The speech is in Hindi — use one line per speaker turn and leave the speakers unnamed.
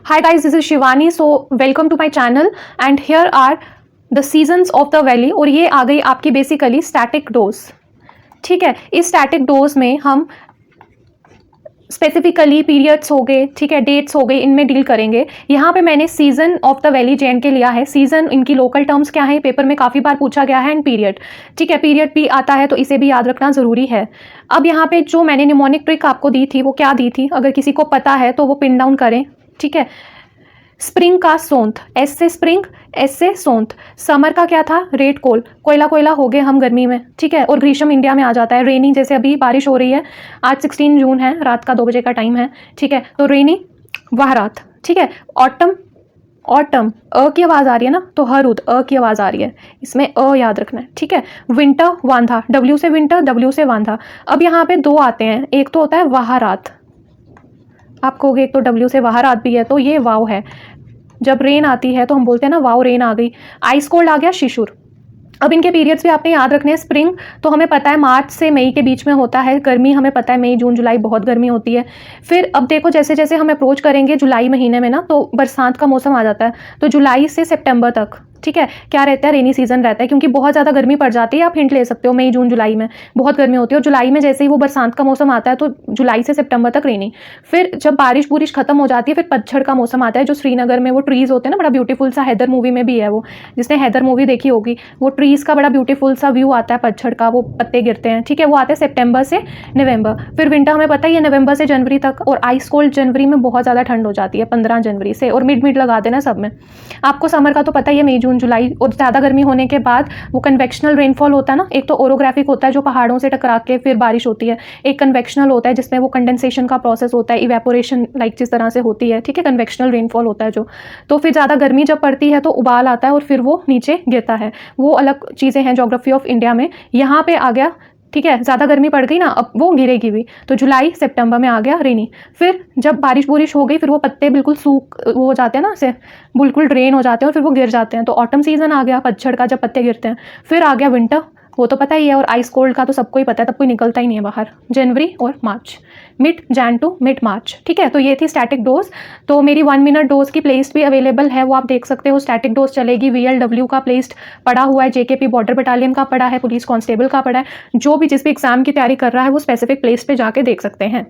Hi guys, this is Shivani. So welcome to my channel and here are the seasons of the valley। और ये आ गई आपकी बेसिकली स्टैटिक डोज। ठीक है, इस स्टैटिक डोज में हम स्पेसिफिकली पीरियड्स हो गए, ठीक है, डेट्स हो गए, इनमें डील करेंगे। यहाँ पे मैंने season of the valley JNK लिया है। सीजन इनकी लोकल टर्म्स क्या है, पेपर में काफ़ी बार पूछा गया है। एंड पीरियड, ठीक है, पीरियड भी आता है तो इसे भी याद रखना ज़रूरी है। अब यहाँ पे जो मैंने निमोनिक ट्रिक आपको दी थी वो क्या दी थी, अगर किसी को पता है तो वो पिन डाउन करें। ठीक है, स्प्रिंग का सोंथ, एस से स्प्रिंग, एस से सोंथ। समर का क्या था, रेड कोल, कोयला कोयला हो गए हम गर्मी में। ठीक है, और ग्रीष्म इंडिया में आ जाता है। रेनी, जैसे अभी बारिश हो रही है, आज 16 जून है, रात का 2 बजे का टाइम है। ठीक है, तो रेनी वह रात। ठीक है, ऑटम, ऑटम अ की आवाज़ आ रही है ना, तो हरुद अ की आवाज़ आ रही है, इसमें अ याद रखना है। ठीक है, विंटर वांधा, डब्ल्यू से विंटर, डब्ल्यू से वांधा। अब यहाँ पे दो आते हैं, एक तो होता है वाह रात, आप कहोगे एक तो डब्ल्यू से वाह रात भी है, तो ये वाव है। जब रेन आती है तो हम बोलते हैं ना वाव रेन आ गई। आइस कोल्ड आ गया शिशुर। अब इनके पीरियड्स भी आपने याद रखने हैं। स्प्रिंग तो हमें पता है मार्च से मई के बीच में होता है। गर्मी हमें पता है मई जून जुलाई बहुत गर्मी होती है। फिर अब देखो जैसे जैसे हम अप्रोच करेंगे जुलाई महीने में ना, तो बरसात का मौसम आ जाता है। तो जुलाई से सितंबर तक, ठीक है, क्या रहता है, रेनी सीजन रहता है, क्योंकि बहुत ज़्यादा गर्मी पड़ जाती है। आप हिंट ले सकते हो, मई जून जुलाई में बहुत गर्मी होती है। और जुलाई में जैसे ही वो बरसात का मौसम आता है तो जुलाई से सितंबर तक रेनी। फिर जब बारिश बुरिश खत्म हो जाती है, फिर पतझड़ का मौसम आता है। जो श्रीनगर में वो ट्रीज़ होते हैं ना, बड़ा ब्यूटीफुल सा, हैदर मूवी में भी है वो, जिसने हैदर मूवी देखी होगी, वो ट्रीज़ का बड़ा ब्यूटीफुल सा व्यू आता है पतझड़ का, वो पत्ते गिरते हैं। ठीक है, वो आते हैं सितंबर से नवंबर। फिर विंटर हमें पता ही है नवंबर से जनवरी तक। और आइस कोल्ड जनवरी में बहुत ज़्यादा ठंड हो जाती है, 15 जनवरी से। और मिड लगा देना सब में। आपको समर का तो पता ही है, मई जून जुलाई। और ज़्यादा गर्मी होने के बाद वो कन्वेक्शनल रेनफॉल होता है ना, एक तो ओरोग्राफिक होता है जो पहाड़ों से टकरा के फिर बारिश होती है, एक कन्वेक्शनल होता है जिसमें वो कंडेंसेशन का प्रोसेस होता है, इवेपोरेशन लाइक जिस तरह से होती है। ठीक है, कन्वेक्शनल रेनफॉल होता है जो। तो फिर ज़्यादा गर्मी जब पड़ती है तो उबाल आता है और फिर वो नीचे गिरता है। वो अलग चीज़ें हैं ज्योग्राफी ऑफ इंडिया में। यहाँ पे आ गया, ठीक है, ज़्यादा गर्मी पड़ गई ना, अब वो गिरेगी भी। तो जुलाई सितंबर में आ गया रेनी। फिर जब बारिश बुरिश हो गई, फिर वो पत्ते बिल्कुल सूख वो हो जाते हैं ना, ऐसे बिल्कुल ड्रेन हो जाते हैं और फिर वो गिर जाते हैं। तो ऑटम सीजन आ गया, पतझड़ का, जब पत्ते गिरते हैं। फिर आ गया विंटर, वो तो पता ही है। और आइस कोल्ड का तो सबको ही पता है, तब कोई निकलता ही नहीं है बाहर। जनवरी और मार्च, mid Jan to mid March. ठीक है, तो ये थी स्टैटिक डोज। तो मेरी 1 मिनट डोज की प्लेलिस्ट भी अवेलेबल है, वो आप देख सकते हो। स्टैटिक डोज चलेगी, VLW का प्लेलिस्ट पड़ा हुआ है, JKP बॉर्डर बटालियन का पड़ा है, पुलिस कांस्टेबल का पड़ा है। जो भी जिस भी एग्जाम की तैयारी कर रहा है वो स्पेसिफिक प्लेलिस्ट पे जाके देख सकते हैं।